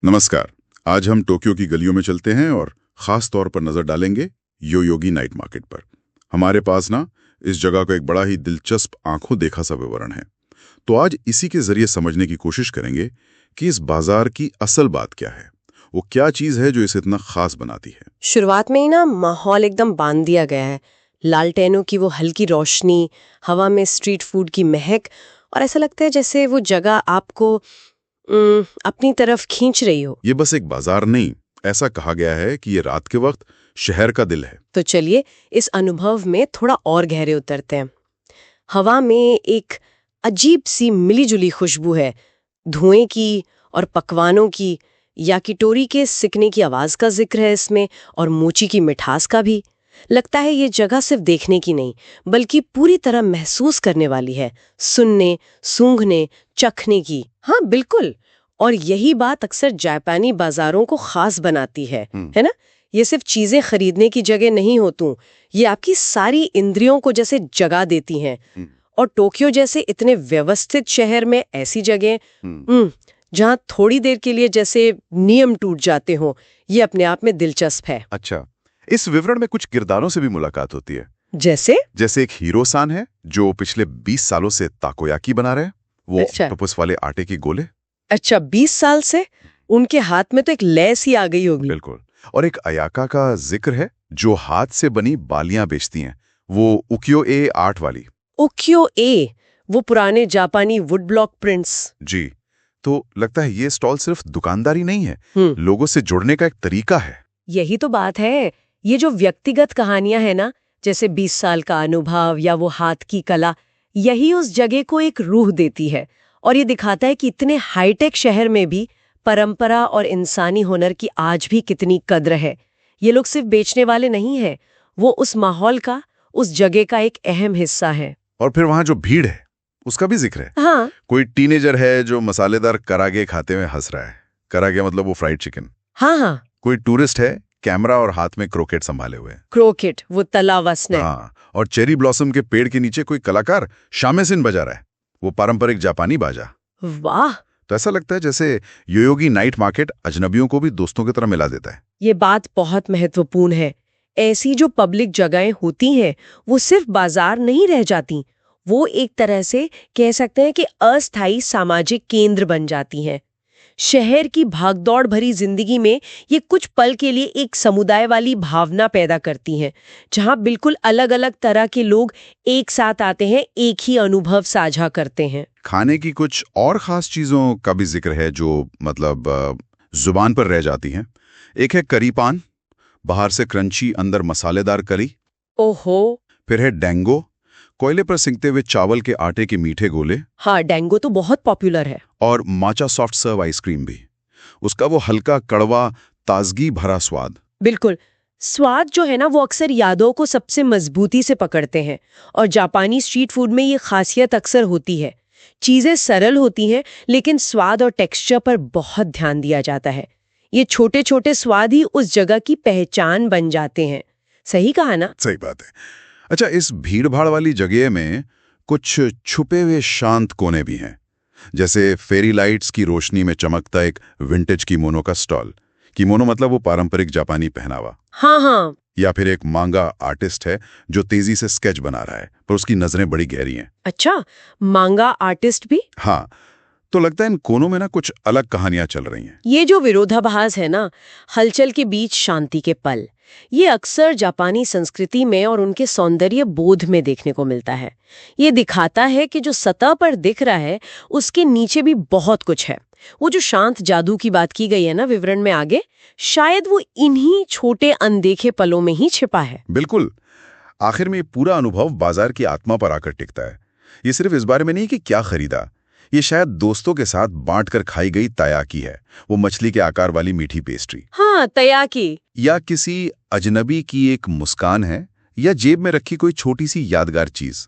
नमस्कार। आज हम टोक्यो की गलियों में चलते हैं और ख़ास तौर पर नज़र डालेंगे योयोगी नाइट मार्केट पर। हमारे पास ना इस जगह का एक बड़ा ही दिलचस्प आंखों देखा सा विवरण है। तो आज इसी के ज़रिए समझने की कोशिश करेंगे कि इस बाजार की असल बात क्या है, वो क्या चीज़ है जो इसे इतना ख़ास बनाती है। शुरुआत में ही ना माहौल एकदम बांध दिया गया है। लालटेनों की वो हल्की रोशनी, हवा में स्ट्रीट फूड की महक, और ऐसा लगता है जैसे वो जगह आपको अपनी तरफ खींच रही हो। ये बस एक बाजार नहीं, ऐसा कहा गया है कि ये रात के वक्त शहर का दिल है। तो चलिए इस अनुभव में थोड़ा और गहरे उतरते हैं। हवा में एक अजीब सी मिलीजुली खुशबू है, धुएं की और पकवानों की। याकिटोरी के सिकने की आवाज का जिक्र है इसमें, और मोची की मिठास का भी। लगता है ये जगह सिर्फ देखने की नहीं, बल्कि पूरी तरह महसूस करने वाली है, सुनने, सूंघने, चखने की। हाँ बिल्कुल। और यही बात अक्सर जापानी बाजारों को खास बनाती है ना? ये सिर्फ चीजें खरीदने की जगह नहीं होती, ये आपकी सारी इंद्रियों को जैसे जगा देती हैं। और टोक्यो जैसे इतने व्यवस्थित शहर में ऐसी जगह जहाँ थोड़ी देर के लिए जैसे नियम टूट जाते हों, ये अपने आप में दिलचस्प है। अच्छा, इस विवरण में कुछ किरदारों से भी मुलाकात होती है। जैसे एक हीरो-सान है जो पिछले 20 सालों से ताकोयाकी बना रहे हैं। वो अच्छा। ऑक्टोपस वाले आटे के गोले। अच्छा, 20 साल से उनके हाथ में तो एक लैस ही आ गई होगी। बिल्कुल। और एक अयाका का जिक्र है जो हाथ से बनी बालियां बेचती हैं, वो उकियो ए आर्ट वाली। उकियो ए, वो पुराने जापानी वुड ब्लॉक प्रिंट्स। जी। तो लगता है ये स्टॉल सिर्फ दुकानदारी नहीं है, हम्म लोगों से जुड़ने का एक तरीका है। यही तो बात है। ये जो व्यक्तिगत कहानियां है ना, जैसे 20 साल का अनुभव या वो हाथ की कला, यही उस जगह को एक रूह देती है। और ये दिखाता है कि इतने हाईटेक शहर में भी परंपरा और इंसानी हुनर की आज भी कितनी कद्र है। ये लोग सिर्फ बेचने वाले नहीं हैं, वो उस माहौल का, उस जगह का एक अहम हिस्सा है। और फिर वहां जो भीड़ है उसका भी जिक्र है। हाँ कोई टीनेजर है जो मसालेदार करागे खाते हुए हंस रहा है। करागे मतलब वो फ्राइड चिकन। हाँ हाँ, कोई टूरिस्ट है कैमरा और हाथ में क्रोकेट संभाले हुए। क्रोकेट, वो तला हुआ स्नैक। हाँ, और चेरी ब्लॉसम के पेड़ के नीचे कोई कलाकार शामेसिन बजा रहा है, वो पारंपरिक जापानी बाजा। वाह, तो ऐसा लगता है जैसे योयोगी नाइट मार्केट अजनबियों को भी दोस्तों की तरह मिला देता है। ये बात बहुत महत्वपूर्ण है। ऐसी जो पब्लिक जगहें होती हैं, वो सिर्फ बाजार नहीं रह जाती, वो एक तरह से कह सकते हैं कि अस्थायी सामाजिक केंद्र बन जाती हैं। शहर की भागदौड़ भरी जिंदगी में ये कुछ पल के लिए एक समुदाय वाली भावना पैदा करती हैं, जहां बिल्कुल अलग अलग तरह के लोग एक साथ आते हैं, एक ही अनुभव साझा करते हैं। खाने की कुछ और खास चीजों का भी जिक्र है जो मतलब जुबान पर रह जाती हैं। एक है करी पान, बाहर से क्रंची अंदर मसालेदार करी। ओहो, फिर है डेंगो, कोयले पर सिंकते हुए चावल के आटे के मीठे गोले। हाँ, डेंगो तो बहुत पॉपुलर है। और माचा सॉफ्ट सर्व आइसक्रीम भी, उसका वो हल्का कड़वा ताजगी भरा स्वाद। बिल्कुल। स्वाद जो है ना, वो अक्सर यादों को सबसे मजबूती से पकड़ते हैं। और जापानी स्ट्रीट फूड में ये खासियत अक्सर होती है। चीजें सरल होती हैं, लेकिन स्वाद और टेक्सचर पर बहुत ध्यान दिया जाता है। ये छोटे छोटे स्वाद ही उस जगह की पहचान बन जाते हैं। सही कहा ना? सही बात है। अच्छा, इस भीड़ भाड़ वाली जगह में कुछ छुपे हुए शांत कोने भी हैं, जैसे फेरी लाइट्स की रोशनी में चमकता एक विंटेज किमोनो का स्टॉल। किमोनो मतलब वो पारंपरिक जापानी पहनावा। हाँ हाँ। या फिर एक मांगा आर्टिस्ट है जो तेजी से स्केच बना रहा है, पर उसकी नजरें बड़ी गहरी हैं। अच्छा, मांगा आर्टिस्ट भी? हाँ, तो लगता है इन कोनों में ना कुछ अलग कहानियां चल रही हैं। ये जो विरोधाभास है ना, हलचल के बीच शांति के पल, ये अक्सर जापानी संस्कृति में और उनके सौंदर्य बोध में देखने को मिलता है। ये दिखाता है कि जो सतह पर दिख रहा है, उसके नीचे भी बहुत कुछ है। वो जो शांत जादू की बात की गई है ना विवरण में आगे, शायद वो इन्हीं छोटे अनदेखे पलों में ही छिपा है। बिल्कुल। आखिर में ये पूरा अनुभव बाजार की आत्मा पर आकर टिकता है। ये सिर्फ इस बारे में नहीं कि क्या खरीदा, ये शायद दोस्तों के साथ बांटकर खाई गई तायाकी है, वो मछली के आकार वाली मीठी पेस्ट्री। हाँ, तयाकी। या किसी अजनबी की एक मुस्कान है, या जेब में रखी कोई छोटी सी यादगार चीज।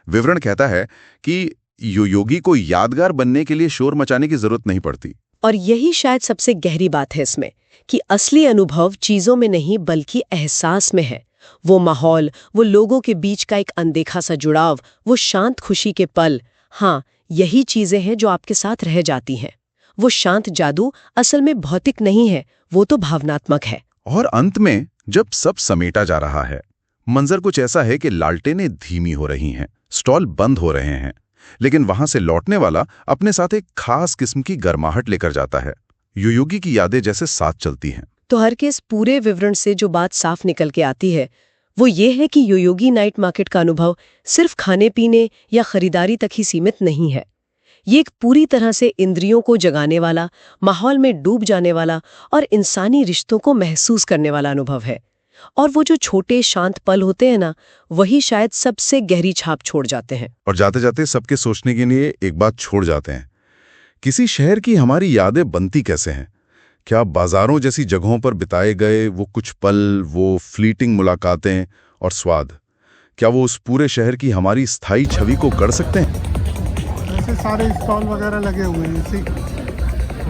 विवरण कहता है कि योगी को यादगार बनने के लिए शोर मचाने की जरूरत नहीं पड़ती। और यही शायद सबसे गहरी बात है इसमें, कि असली अनुभव चीजों में नहीं बल्कि एहसास में है। वो माहौल, वो लोगों के बीच का एक अनदेखा सा जुड़ाव, वो शांत खुशी के पल, हाँ, यही चीजें हैं जो आपके साथ रह जाती हैं। वो शांत जादू असल में भौतिक नहीं है, वो तो भावनात्मक है। और अंत में जब सब समेटा जा रहा है, मंजर कुछ ऐसा है कि लालटेनें धीमी हो रही हैं, स्टॉल बंद हो रहे हैं, लेकिन वहां से लौटने वाला अपने साथ एक खास किस्म की गर्माहट लेकर जाता है। योयोगी की यादें जैसे साथ चलती हैं। तो हर के इस पूरे विवरण से जो बात साफ निकल के आती है वो ये है कि योयोगी नाइट मार्केट का अनुभव सिर्फ खाने पीने या खरीदारी तक ही सीमित नहीं है। ये एक पूरी तरह से इंद्रियों को जगाने वाला, माहौल में डूब जाने वाला और इंसानी रिश्तों को महसूस करने वाला अनुभव है। और वो जो छोटे शांत पल होते हैं ना, वही शायद सबसे गहरी छाप छोड़ जाते हैं। और जाते जाते सबके सोचने के लिए एक बात छोड़ जाते हैं, किसी शहर की हमारी यादें बनती कैसे हैं? क्या बाजारों जैसी जगहों पर बिताए गए वो कुछ पल, वो फ्लीटिंग मुलाकातें और स्वाद, क्या वो उस पूरे शहर की हमारी स्थायी छवि को गढ़ सकते हैं? ऐसे सारे स्टॉल वगैरह लगे हुए हैं, ऐसे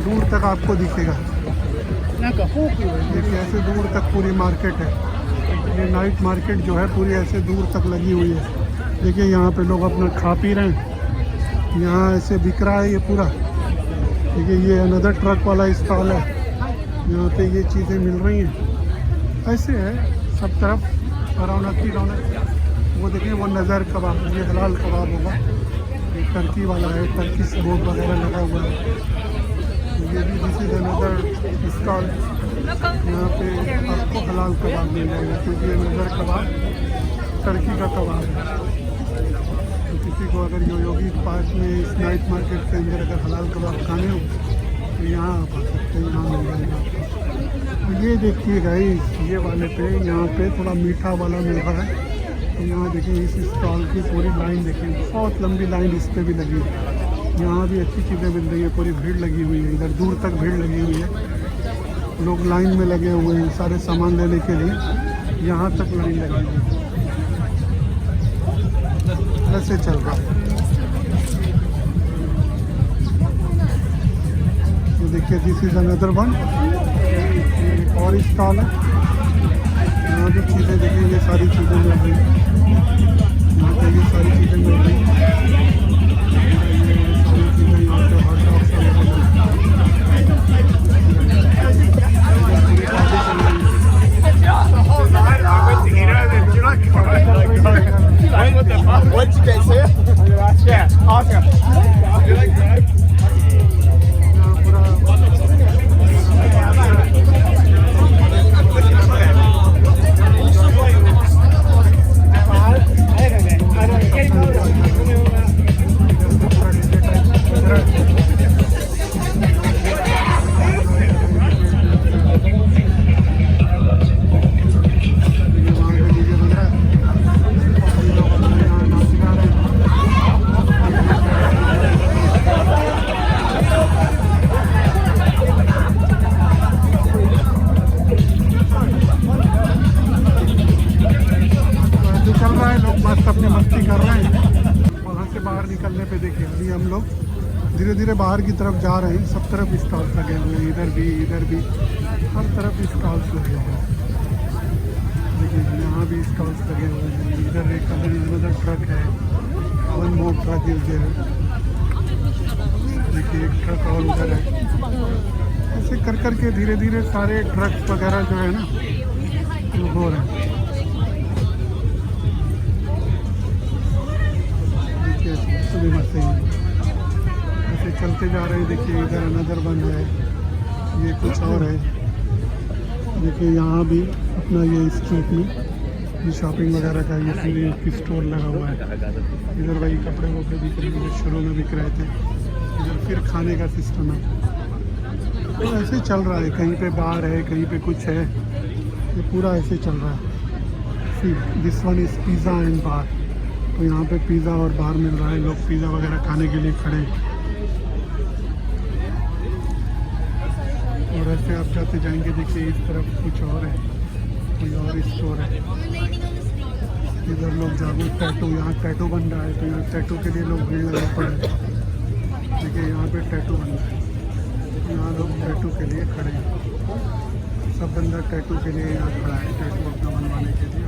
दूर तक आपको दिखेगा। देखिए ऐसे दूर तक पूरी मार्केट है। ये नाइट मार्केट जो है पूरी ऐसे दूर तक लगी हुई है। देखिए यहाँ पे लोग अपना खा पी रहे हैं, यहाँ ऐसे बिक रहा है ये पूरा। देखिए ये अनदर ट्रक वाला स्टॉल है, यहाँ पे ये चीज़ें मिल रही हैं। ऐसे है सब तरफ रौनक ही रौनक। वो देखिए वो नज़र कबाब, ये हलाल कबाब होगा, ये टर्की वाला है, टर्किश बोर्ड वगैरह लगा हुआ है। ये भी दिस इज अनदर स्टॉल, यहाँ पे आपको हलाल कबाब मिल जाएगा क्योंकि ये नज़र कबाब टर्की का कबाब है। तो किसी को अगर योयोगी पार्क में इस नाइट मार्केट के अंदर अगर हलाल कबाब खाने हो तो यहाँ आप आ सकते हैं, यहाँ मिल जाएगा आपको। तो ये देखिएगा ये वाले पे, यहाँ पे थोड़ा मीठा वाला मिल रहा है। तो यहाँ देखिए इस स्टॉल की पूरी लाइन देखिए, बहुत लंबी लाइन इस पर भी लगी है। यहाँ भी अच्छी चीज़ें मिल रही है, पूरी भीड़ लगी हुई है, इधर दूर तक भीड़ लगी हुई है। लोग लाइन में लगे हुए हैं सारे सामान लेने के लिए, यहाँ तक लाइन लगी हुई है। ऐसे चल रहा है। तो देखिए दिस इज अनदर वन, एक और स्टॉल है। यहाँ भी चीज़ें देखिए, ये सारी चीज़ें मिल रही हैं, यहाँ पे ये सारी चीज़ें मिल रही हैं। ये सारी चीज़ें यहाँ पे hot dogs What did you guys say? Yeah, awesome. You like that? अपनी मस्ती कर रहे हैं। वहाँ से बाहर निकलने पे देखिए अभी हम लोग धीरे धीरे बाहर की तरफ जा रहे हैं। सब तरफ स्टॉल्स लगे हुए हैं, इधर भी हर तरफ स्टॉल्स लगे हुए हैं। देखिए यहाँ भी स्टॉल्स लगे हुए हैं। इधर एक अनदर ट्रक है, one more truck is there. देखिए एक ट्रक और उधर है। ऐसे कर करके धीरे धीरे सारे ट्रक्स वगैरह जो है ना वो हो रहे हैं। ऐसे चलते जा रहे हैं। देखिए इधर अनदर वन है, ये कुछ और है। देखिए यहाँ भी अपना ये स्ट्रीट में ये शॉपिंग वगैरह का ये एक स्टोर लगा हुआ है। इधर वही कपड़े वपड़े बिक रहे हैं, शुरू में बिक रहे थे। इधर फिर खाने का सिस्टम है। तो ऐसे चल रहा है, कहीं पे बार है, कहीं पे कुछ है, ये पूरा ऐसे चल रहा है। फिर this one is pizza and bar. तो यहाँ पे पिज़्ज़ा और बार मिल रहा है, लोग पिज़्ज़ा वगैरह खाने के लिए खड़े हैं। और ऐसे आप जाते जाएंगे, देखिए इस तरफ कुछ और है, कोई और स्टोर है। इधर लोग जागो टैटू, यहाँ टैटू बन रहा है, तो यहाँ टैटू के लिए लोग भीड़ लगा पड़े। देखिए यहाँ पे टैटू बन रहा है, यहाँ लोग टैटू के लिए खड़े हैं। सब बंदा टैटू के लिए यहाँ खड़ा है, टैटू अपना बनवाने के लिए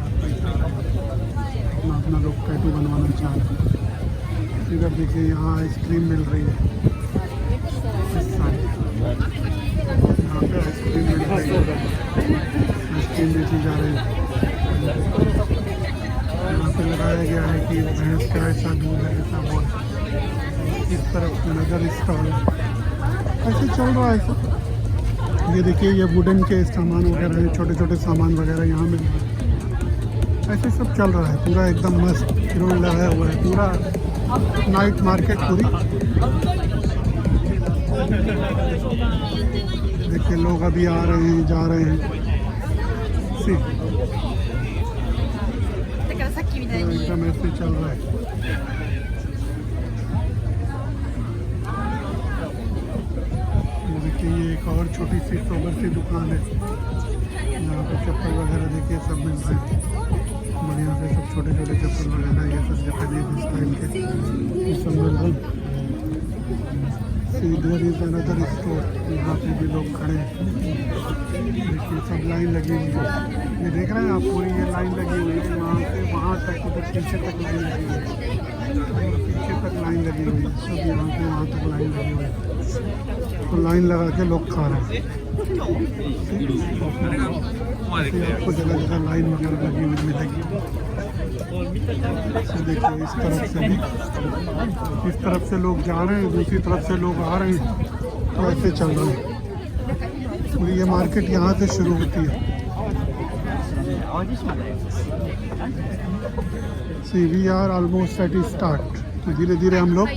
अपना लोग टैटू बनवाना चाह रहे हैं। इधर देखिए यहाँ आइसक्रीम मिल रही है इस साइड। आइसक्रीम बेची जा रही है। यहाँ पे लगाया गया है कि भैंस का ऐसा दूध है, ऐसा वो है। इस तरफ से नज़र स्टॉल ऐसे चल रहा है सब। ये देखिए ये वुडन के सामान वगैरह हैं, छोटे छोटे सामान वगैरह यहाँ मिल रहे हैं। ऐसे सब चल रहा है पूरा एकदम मस्त रोड लगाया हुआ है, पूरा नाइट मार्केट पूरी। देखिए लोग अभी आ रहे हैं, जा रहे हैं। एकदम ऐसे चल रहा है। देखिए ये एक और छोटी सी सोबर सी दुकान है, यहाँ पे चप्पल वगैरह देखिए सब मिल रहे हैं बढ़िया से, सब छोटे छोटे चप्पल वगैरह ये सब जापानीज स्टाइल के ये सब मिल रहे हैं। इधर इज अनदर स्टोर, यहाँ पे भी लोग खड़े हैं। देखिए सब लाइन लगी हुई है, ये देख रहे हैं आप, पूरी ये लाइन लगी हुई है, वहाँ से वहाँ तक, उधर पीछे तक लाइन लगी हुई है, पीछे तक लाइन लगी हुई है, सब यहाँ से वहाँ तक लाइन लगी हुई है। तो लाइन लगा के लोग खा रहे हैं। आपको जगह जगह लाइन वगैरह लगी हुई मिलेगी। तो देखिए इस तरफ से लोग जा रहे हैं, दूसरी तरफ से लोग आ रहे हैं, तो ऐसे चल रहा है। और ये मार्केट यहाँ से शुरू होती है। See we are almost at start. तो धीरे धीरे हम लोग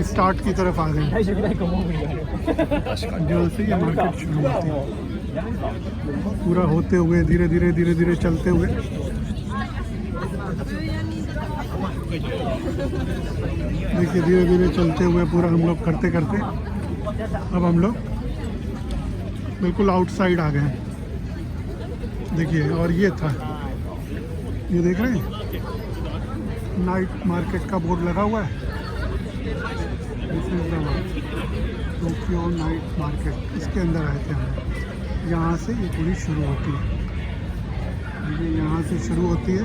स्टार्ट की तरफ आ गए हैं, जहाँ से ये मार्केट शुरू होती है। पूरा होते हुए धीरे धीरे चलते हुए देखिए धीरे धीरे चलते हुए पूरा हम लोग करते करते अब हम लोग बिल्कुल आउटसाइड आ गए हैं। देखिए और ये था, ये देख रहे हैं नाइट मार्केट का बोर्ड लगा हुआ है, this is the Tokyo night market. इसके अंदर आए थे हम, यहाँ से ये पूरी शुरू होती है, यहाँ से शुरू होती है।